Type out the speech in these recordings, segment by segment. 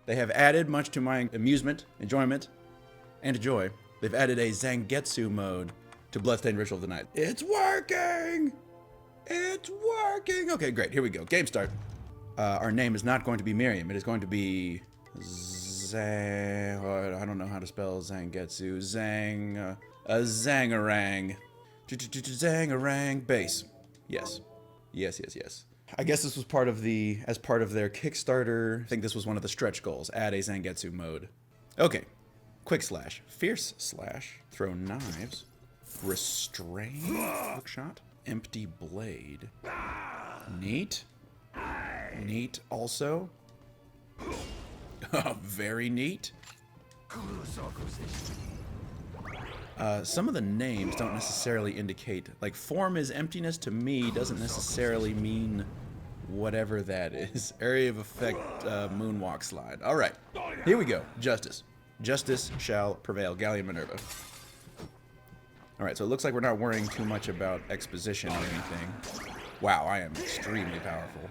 They have added, much to my amusement, enjoyment, and joy, they've added a Zangetsu mode to Bloodstained Ritual of the Night. It's working! It's working! Okay, great. Here we go. Game start. Our name is not going to be Miriam. It is going to be I don't know how to spell Zangetsu. Zangarang. Zangarang base. Yes. Yes. I guess this was part of as part of their Kickstarter. I think this was one of the stretch goals. Add a Zangetsu mode. Okay. Quick slash. Fierce slash. Throw knives. Restrain. Hookshot. Empty blade. Neat. Neat also. Very neat. Some of the names don't necessarily indicate, like, form is emptiness to me doesn't necessarily mean whatever that is. Area of effect, moonwalk slide. All right, here we go. Justice. Justice shall prevail. Galleon Minerva. All right, so it looks like we're not worrying too much about exposition or anything. Wow, I am extremely powerful.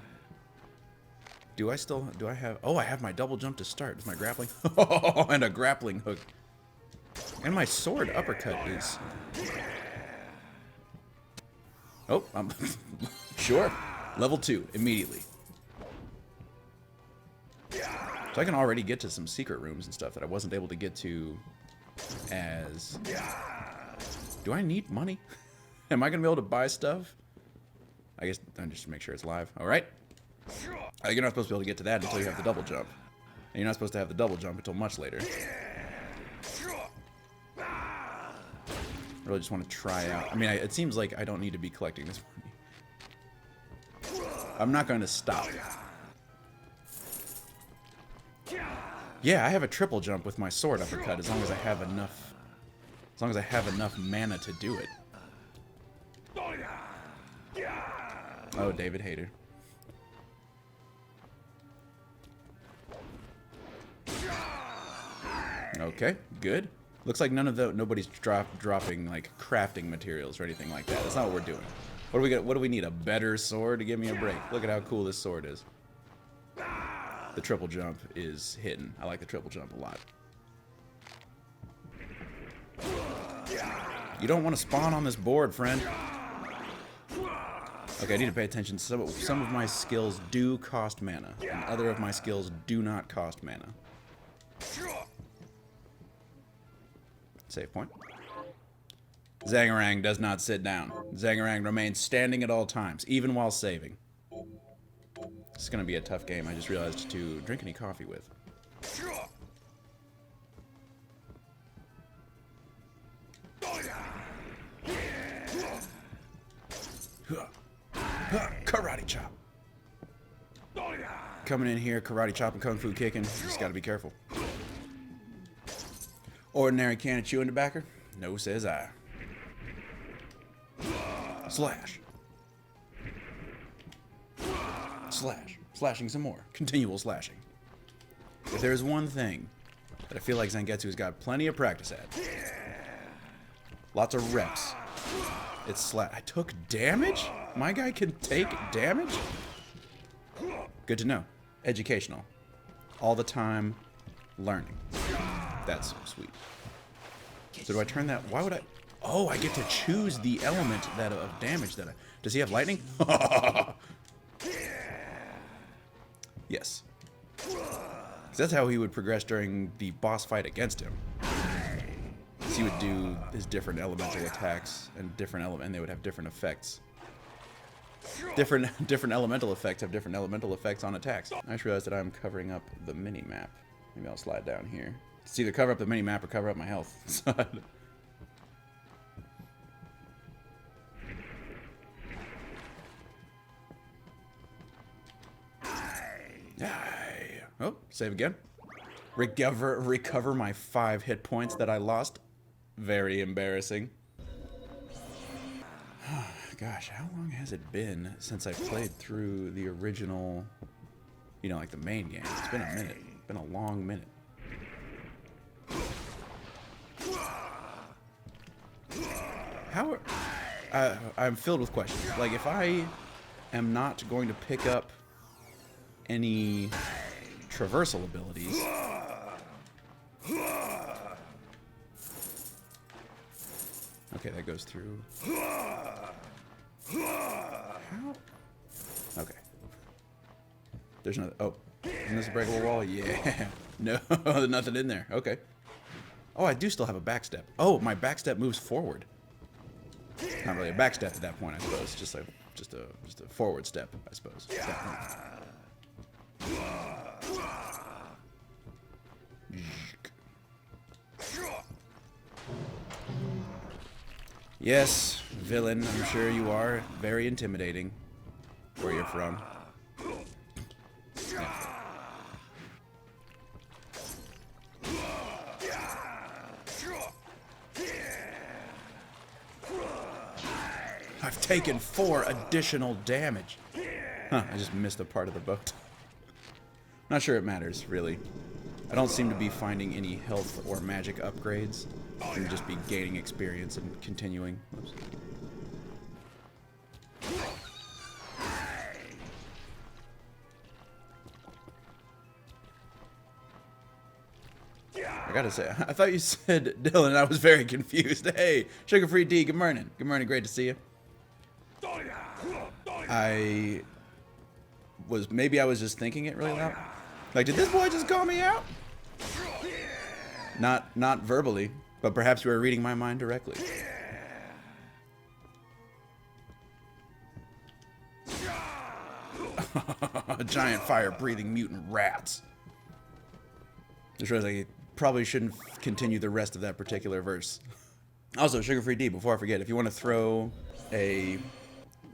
Do I have, oh, I have my double jump to start. Is my grappling? Oh, and a grappling hook. And my sword uppercut is... Oh, sure. Level 2, immediately. So I can already get to some secret rooms and stuff that I wasn't able to get to as... Do I need money? Am I going to be able to buy stuff? I guess, just to make sure it's live. All right. You're not supposed to be able to get to that until you have the double jump. And you're not supposed to have the double jump until much later. I really just want to try out. I mean, it seems like I don't need to be collecting this money. I'm not going to stop. Yeah, I have a triple jump with my sword uppercut as long as I have enough. As long as I have enough mana to do it. Oh, David Hayter. Okay, good. Looks like nobody's dropping like crafting materials or anything like that. That's not what we're doing. What do we got? What do we need? A better sword to give me a break. Look at how cool this sword is. The triple jump is hitting. I like the triple jump a lot. You don't want to spawn on this board, friend. Okay, I need to pay attention. Some of my skills do cost mana, and other of my skills do not cost mana. Save point. Zangarang does not sit down. Zangarang remains standing at all times, even while saving. This is going to be a tough game. I just realized to drink any coffee with. Karate chop. Coming in here, karate chop and kung fu kicking. Just got to be careful. Ordinary can of chewing tobacco? No, says I. Slash. Slash. Slashing some more. Continual slashing. If there's one thing that I feel like Zangetsu has got plenty of practice at, lots of reps, it's slash. I took damage? My guy can take damage? Good to know. Educational. All the time learning. That's sweet. So do I turn that? Why would I? Oh, I get to choose the element of damage that I... Does he have lightning? Yes. That's how he would progress during the boss fight against him. So he would do his different elemental attacks and and they would have different effects. Different elemental effects have different elemental effects on attacks. I just realized that I'm covering up the mini map. Maybe I'll slide down here. It's either cover up the mini map or cover up my health. Oh, save again. Recover my 5 hit points that I lost. Very embarrassing. Gosh, how long has it been since I played through the original, you know, like the main game? It's been a minute. It's been a long minute. I'm filled with questions. Like, if I am not going to pick up any traversal abilities. Okay, that goes through. How? Okay. There's another. Oh, isn't this a breakable wall? Yeah. No, nothing in there. Okay. Oh, I do still have a backstep. Oh, my backstep moves forward. Not really a backstep at that point, I suppose. Just a forward step, I suppose. Yes, villain, I'm sure you are. Very intimidating. Where you're from. I've taken 4 additional damage. Huh, I just missed a part of the boat. Not sure it matters, really. I don't seem to be finding any health or magic upgrades. I can just be gaining experience and continuing. Oops. I gotta say, I thought you said Dylan. I was very confused. Hey, Sugar Free D, good morning. Good morning, great to see you. Maybe I was just thinking it really loud. Like, did this boy just call me out? Not verbally, but perhaps you were reading my mind directly. Giant fire-breathing mutant rats. Just realized I probably shouldn't continue the rest of that particular verse. Also, Sugar Free D, before I forget, if you want to throw a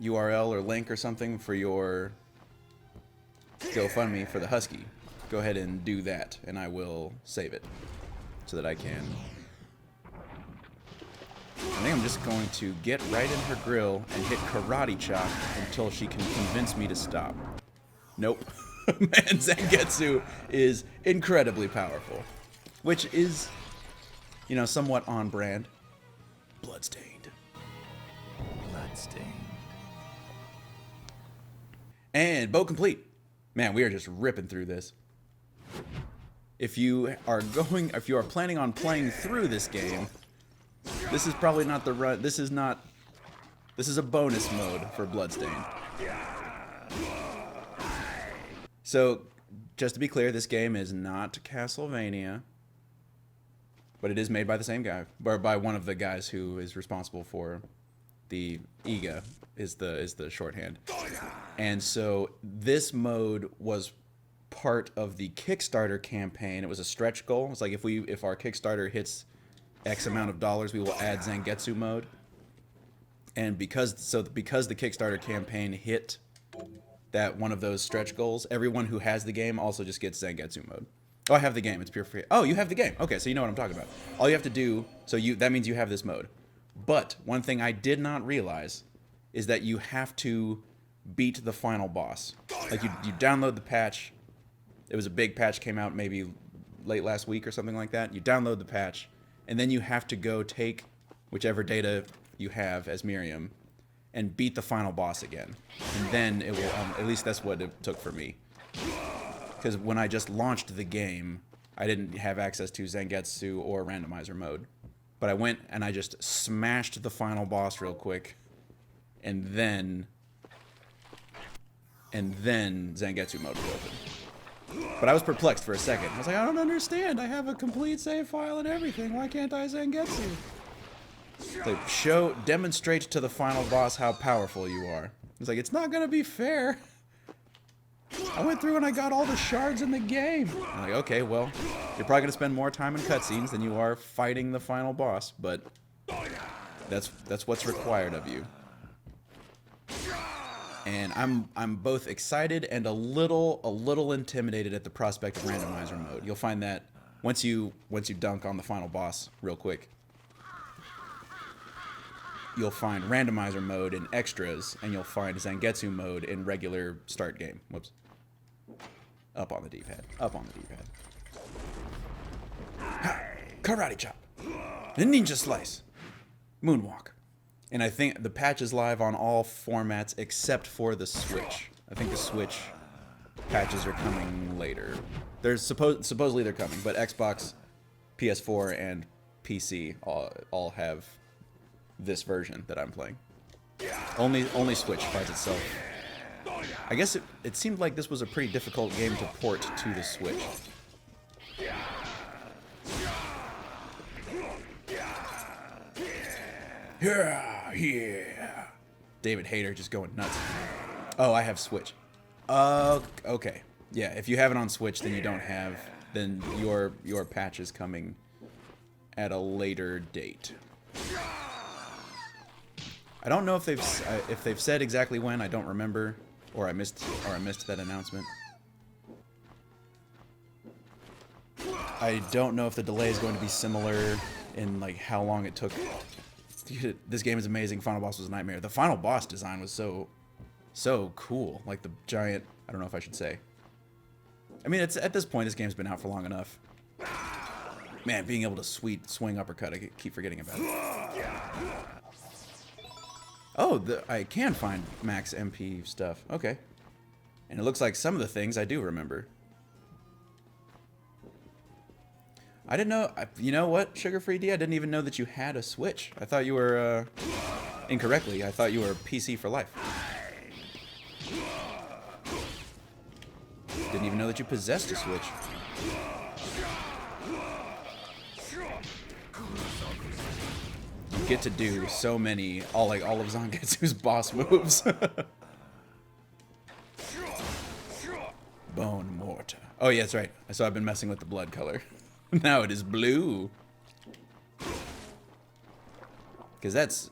URL or link or something for your GoFundMe for the Husky, go ahead and do that, and I will save it so that I can. I think I'm just going to get right in her grill and hit karate chop until she can convince me to stop. Nope. Man, Zangetsu is incredibly powerful, which is, you know, somewhat on brand. Bloodstained. Bloodstained. And boat complete. Man, we are just ripping through this. If you are planning on playing through this game, this is probably not the run. This is a bonus mode for Bloodstained. So, just to be clear, this game is not Castlevania, but it is made by the same guy, or by one of the guys who is responsible for the IGA is the shorthand. And so this mode was part of the Kickstarter campaign. It was a stretch goal. It's like if our Kickstarter hits X amount of dollars, we will add Zangetsu mode. And because the Kickstarter campaign hit that one of those stretch goals, everyone who has the game also just gets Zangetsu mode. Oh, I have the game. It's pure free. Oh, you have the game. Okay, so you know what I'm talking about. All you have to do, that means you have this mode. But one thing I did not realize is that you have to beat the final boss. Like you download the patch. It was a big patch, came out maybe late last week or something like that. You download the patch, and then you have to go take whichever data you have as Miriam and beat the final boss again. And then it will, at least that's what it took for me. Because when I just launched the game, I didn't have access to Zangetsu or randomizer mode. But I went and I just smashed the final boss real quick, and then Zangetsu mode was open. But I was perplexed for a second. I was like, I don't understand. I have a complete save file and everything. Why can't I Zangetsu? Like, demonstrate to the final boss how powerful you are. It's like, it's not gonna be fair. I went through and I got all the shards in the game. I'm like, okay, well, you're probably gonna spend more time in cutscenes than you are fighting the final boss, but that's what's required of you. And I'm both excited and a little intimidated at the prospect of randomizer mode. You'll find that once you dunk on the final boss real quick, you'll find randomizer mode in extras, and you'll find Zangetsu mode in regular start game. Whoops. Up on the D-pad. Up on the D-pad. Ha! Karate chop. And ninja slice. Moonwalk. And I think the patch is live on all formats except for the Switch. I think the Switch patches are coming later. There's supposedly they're coming, but Xbox, PS4, and PC all have this version that I'm playing. Only Switch finds itself. I guess it seemed like this was a pretty difficult game to port to the Switch. Yeah. David Hayter just going nuts. Oh, I have Switch. Okay. Yeah, if you have it on Switch, then you don't have. Then your patch is coming at a later date. I don't know if they've said exactly when. I don't remember, or I missed that announcement. I don't know if the delay is going to be similar in like how long it took. This game is amazing. Final boss was a nightmare. The final boss design was so cool. Like the giant. I don't know if I should say. I mean, it's at this point, this game's been out for long enough. Man, being able to swing uppercut, I keep forgetting about it. Oh, I can find max MP stuff. Okay. And it looks like some of the things I do remember. I didn't know. You know what, Sugar Free D? I didn't even know that you had a Switch. I thought you were, incorrectly, I thought you were PC for life. Didn't even know that you possessed a Switch. You get to do so many, all of Zangetsu's boss moves. Bone mortar. Oh yeah, that's right. So I've been messing with the blood color. Now it is blue. Because that's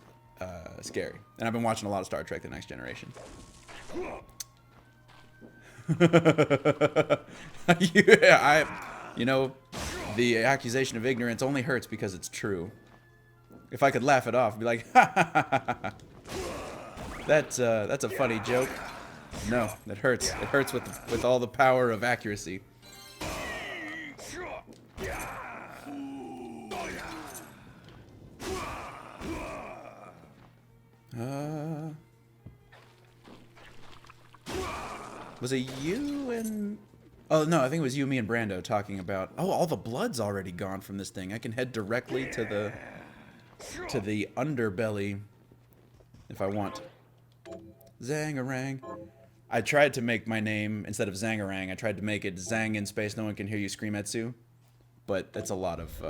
scary. And I've been watching a lot of Star Trek: The Next Generation. Yeah, you know, the accusation of ignorance only hurts because it's true. If I could laugh it off, I'd be like, ha ha ha ha. That's a funny joke. No, it hurts. It hurts with all the power of accuracy. Was it you and... Oh, no, I think it was you, me, and Brando talking about... Oh, all the blood's already gone from this thing. I can head directly to the underbelly if I want. Zangarang. I tried to make my name, instead of Zangarang, I tried to make it Zang in space, no one can hear you scream Etsu. But that's a lot of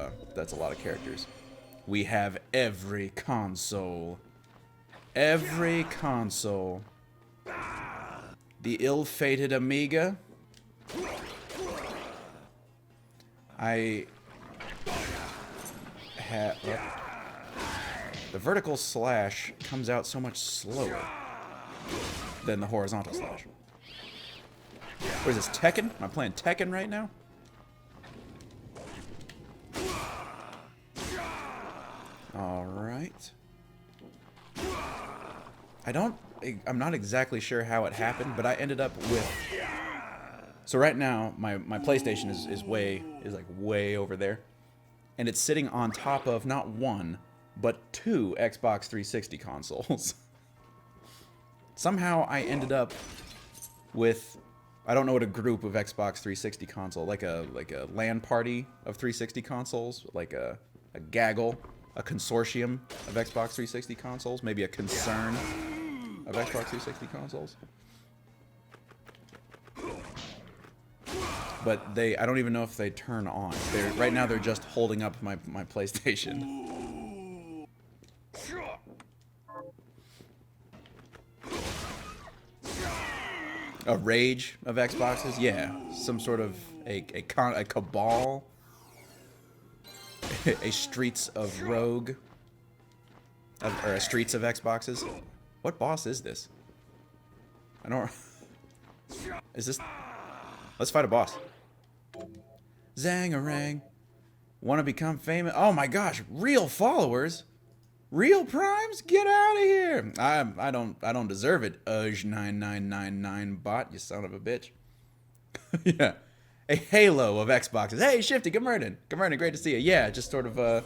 characters. We have every console. Every console. The ill-fated Amiga. I have... The vertical slash comes out so much slower than the horizontal slash. What is this, Tekken? Am I playing Tekken right now? Alright. I'm not exactly sure how it happened, but I ended up with... So right now, my PlayStation is like way over there. And it's sitting on top of not one, but two Xbox 360 consoles. Somehow I ended up with... I don't know what a group of Xbox 360 console, like a LAN party of 360 consoles, like a gaggle, a consortium of Xbox 360 consoles, maybe a concern of Xbox 360 consoles. But I don't even know if they turn on. Right now they're just holding up my PlayStation. A rage of Xboxes? Yeah. Some sort of a cabal. A streets of rogue. Or a streets of Xboxes. What boss is this? I don't... Is this... Let's fight a boss. Zangarang. Want to become famous? Oh my gosh, real followers? Real primes? Get out of here! I don't deserve it, Ugh9999 bot, you son of a bitch. Yeah. A halo of Xboxes. Hey, Shifty, good morning. Good morning, great to see you. Yeah, just sort of a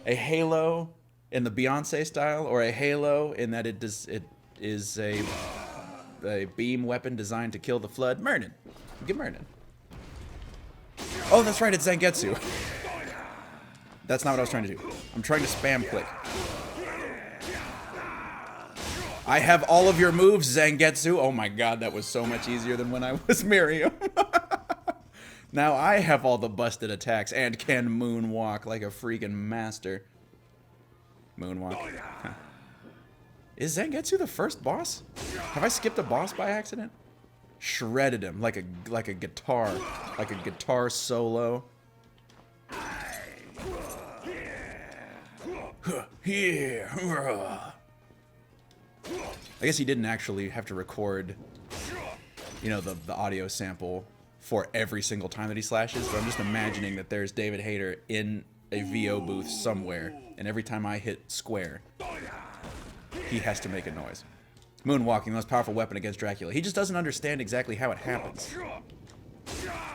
halo in the Beyonce style, or a halo in that it is a beam weapon designed to kill the flood. Murnin. Get Murnin. Oh, that's right, it's Zangetsu. That's not what I was trying to do. I'm trying to spam click. I have all of your moves, Zangetsu. Oh my god, that was so much easier than when I was Miriam. Now I have all the busted attacks and can moonwalk like a freaking master. Moonwalk. Huh. Is Zangetsu the first boss? Have I skipped a boss by accident? Shredded him like a guitar solo. I guess he didn't actually have to record, you know, the audio sample for every single time that he slashes, but I'm just imagining that there's David Hayter in a VO booth somewhere, and every time I hit square, he has to make a noise. Moonwalking, the most powerful weapon against Dracula. He just doesn't understand exactly how it happens.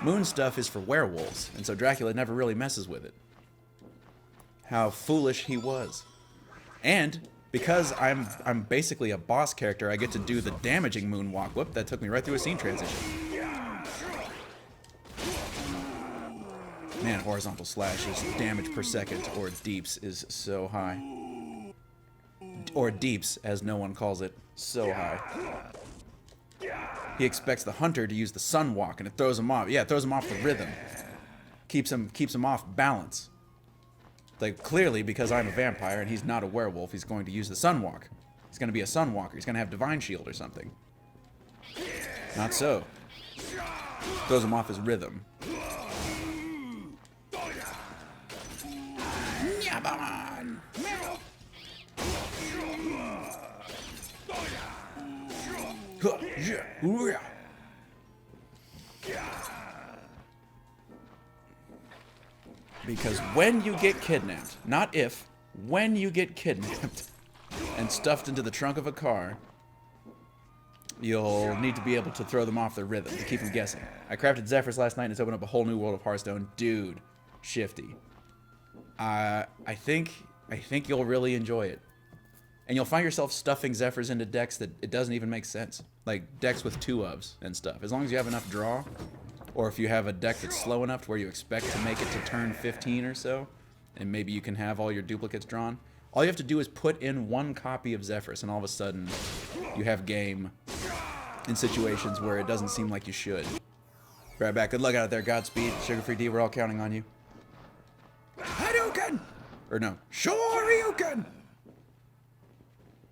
Moon stuff is for werewolves, and so Dracula never really messes with it. How foolish he was. And because I'm basically a boss character, I get to do the damaging moonwalk. Whoop, that took me right through a scene transition. Man, horizontal slashes, damage per second, or deeps, is so high. Or deeps, as no one calls it, so high. He expects the hunter to use the sunwalk, and it throws him off. Yeah, it throws him off the rhythm. Keeps him off balance. Like, clearly, because I'm a vampire and he's not a werewolf, he's going to use the sunwalk. He's going to be a sunwalker. He's going to have divine shield or something. Not so. Throws him off his rhythm. Because when you get kidnapped, not if, when you get kidnapped and stuffed into the trunk of a car, you'll need to be able to throw them off their rhythm to keep them guessing. I crafted Zephyrs last night and it's opened up a whole new world of Hearthstone. Dude, shifty. I think you'll really enjoy it. And you'll find yourself stuffing Zephyrs into decks that it doesn't even make sense. Like decks with 2-ofs and stuff. As long as you have enough draw, or if you have a deck that's slow enough to where you expect to make it to turn 15 or so, and maybe you can have all your duplicates drawn, all you have to do is put in one copy of Zephyrs, and all of a sudden you have game in situations where it doesn't seem like you should. Right back. Good luck out there. Godspeed. Sugar-free D, we're all counting on you. Hadouken! Or no, Shoryuken!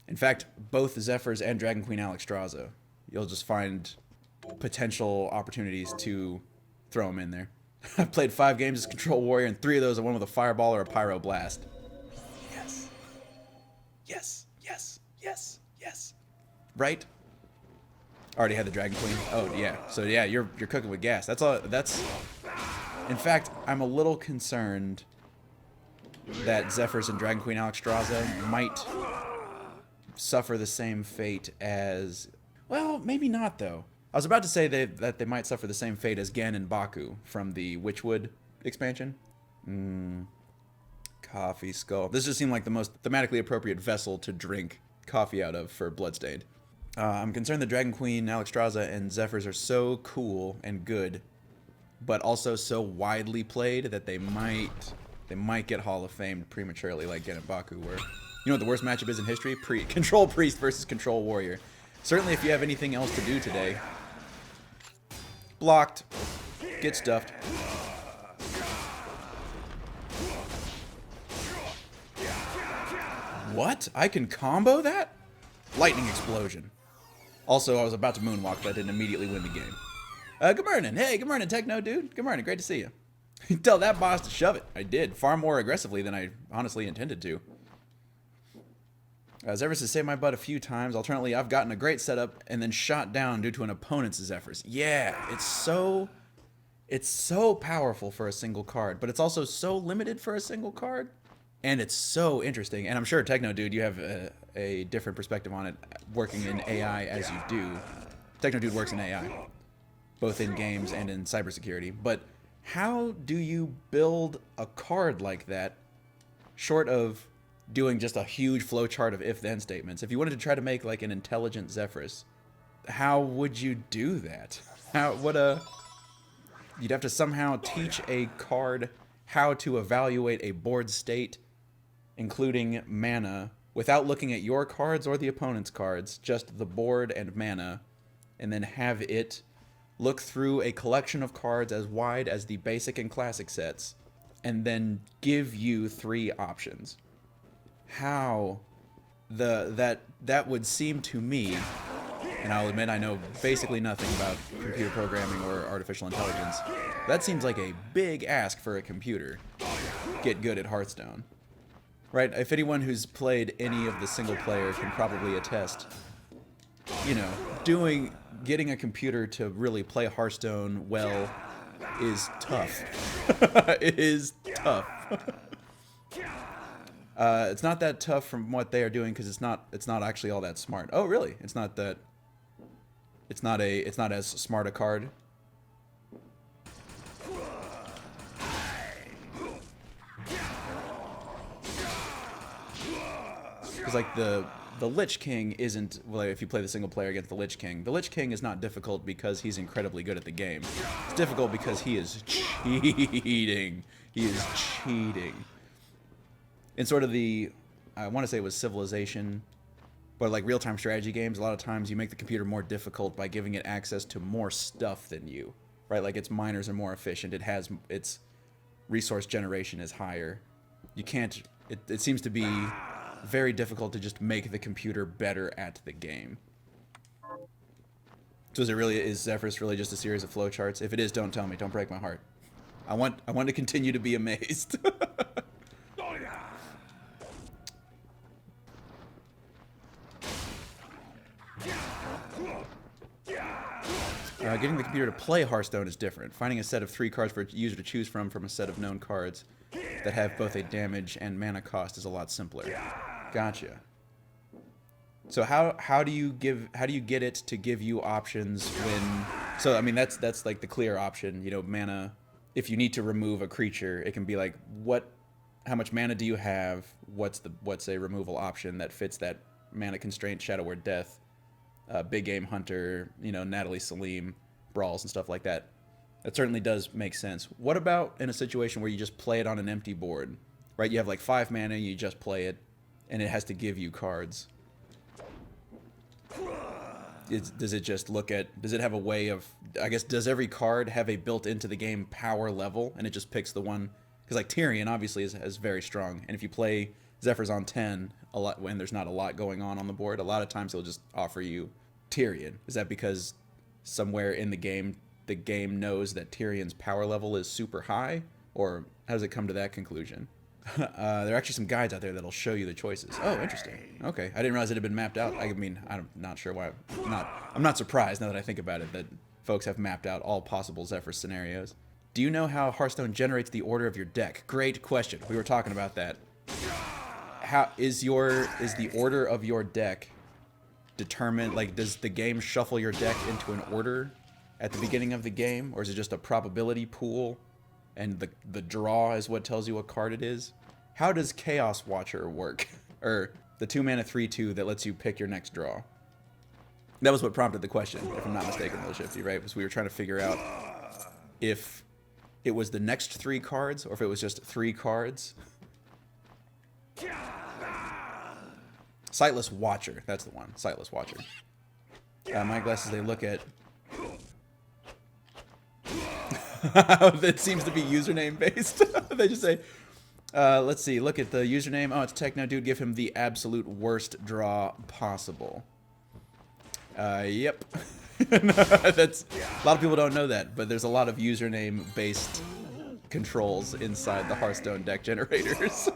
In fact, both Zephyrs and Dragon Queen Alexstrasza, you'll just find potential opportunities to throw them in there. I've played 5 games as Control Warrior, and 3 of those I won with a Fireball or a Pyro Blast. Yes. Yes. Yes. Yes. Yes. Right? Already had the Dragon Queen. Oh yeah. So yeah, you're cooking with gas. That's all. That's. In fact, I'm a little concerned that Zephyrs and Dragon Queen Alexstrasza might suffer the same fate as. Well, maybe not though. I was about to say that they might suffer the same fate as Gen and Baku from the Witchwood expansion. Coffee skull. This just seemed like the most thematically appropriate vessel to drink coffee out of for Bloodstained. I'm concerned that Dragon Queen, Alexstrasza, and Zephyrs are so cool and good, but also so widely played that they might get Hall of Famed prematurely, like Gen and Baku were. You know what the worst matchup is in history? Control Priest versus Control Warrior. Certainly, if you have anything else to do today. Blocked. Get stuffed. What? I can combo that? Lightning explosion. Also, I was about to moonwalk, but I didn't immediately win the game. Good morning. Hey, good morning, Techno dude. Good morning. Great to see you. Tell that boss to shove it. I did. Far more aggressively than I honestly intended to. Zephyrs has saved my butt a few times. Alternately, I've gotten a great setup and then shot down due to an opponent's Zephyrs. Yeah, it's so powerful for a single card, but it's also so limited for a single card. And it's so interesting. And I'm sure, Techno Dude, you have a different perspective on it, working in AI as you do. Techno Dude works in AI, both in games and in cybersecurity. But how do you build a card like that, short of doing just a huge flowchart of if-then statements. If you wanted to try to make like an intelligent Zephyrus, how would you do that? You'd have to somehow teach a card how to evaluate a board state, including mana, without looking at your cards or the opponent's cards, just the board and mana, and then have it look through a collection of cards as wide as the basic and classic sets, and then give you 3 options. How that would seem to me, and I'll admit I know basically nothing about computer programming or artificial intelligence, that seems like a big ask for a computer. Get good at Hearthstone. Right? If anyone who's played any of the single player can probably attest, you know, getting a computer to really play Hearthstone well is tough. It is tough. It's not that tough from what they are doing because it's not actually all that smart. Oh, really? It's not as smart a card. Because like the Lich King isn't, well, if you play the single player against the Lich King is not difficult because he's incredibly good at the game. It's difficult because he is cheating. He is cheating. In sort of I want to say it was Civilization, but like real-time strategy games, a lot of times you make the computer more difficult by giving it access to more stuff than you, right? Like its miners are more efficient. Its resource generation is higher. You can't, it seems to be very difficult to just make the computer better at the game. So is Zephyrus really just a series of flowcharts? If it is, don't tell me. Don't break my heart. I want to continue to be amazed. Getting the computer to play Hearthstone is different. Finding a set of 3 cards for a user to choose from a set of known cards that have both a damage and mana cost is a lot simpler. Gotcha. So how do you get it to give you options when? So I mean that's like the clear option. You know, mana. If you need to remove a creature, it can be like how much mana do you have? What's a removal option that fits that mana constraint? Shadow Word Death, Big Game Hunter. You know, Natalie Salim, Brawls and stuff like that. That certainly does make sense. What about in a situation where you just play it on an empty board, right? You have like 5 mana, you just play it, and it has to give you cards. Does it have a way of, I guess, does every card have a built into the game power level, and it just picks the one? Because like Tyrion obviously is very strong, and if you play Zephyrs on 10 a lot when there's not a lot going on the board, a lot of times it'll just offer you Tyrion. Is that because somewhere in the game knows that Tyrion's power level is super high, or how does it come to that conclusion? There are actually some guides out there that'll show you the choices. Oh, interesting. Okay, I didn't realize it had been mapped out. I mean, I'm not sure why. I'm not surprised now that I think about it that folks have mapped out all possible Zephyr scenarios. Do you know how Hearthstone generates the order of your deck? Great question. We were talking about that. How is the order of your deck determined? Like, does the game shuffle your deck into an order at the beginning of the game, or is it just a probability pool? And the draw is what tells you what card it is? How does Chaos Watcher work? Or the 2-mana 3/2 that lets you pick your next draw? That was what prompted the question, if I'm not mistaken, Lil Shifty, right? Because we were trying to figure out if it was the next 3 cards, or if it was just 3 cards. Sightless Watcher, that's the one. Sightless Watcher. My glasses, they look at... That seems to be username based. They just say, let's see, look at the username. Oh, it's Techno Dude. Give him the absolute worst draw possible. Yep. That's a lot of people don't know that, but there's a lot of username based controls inside the Hearthstone deck generators.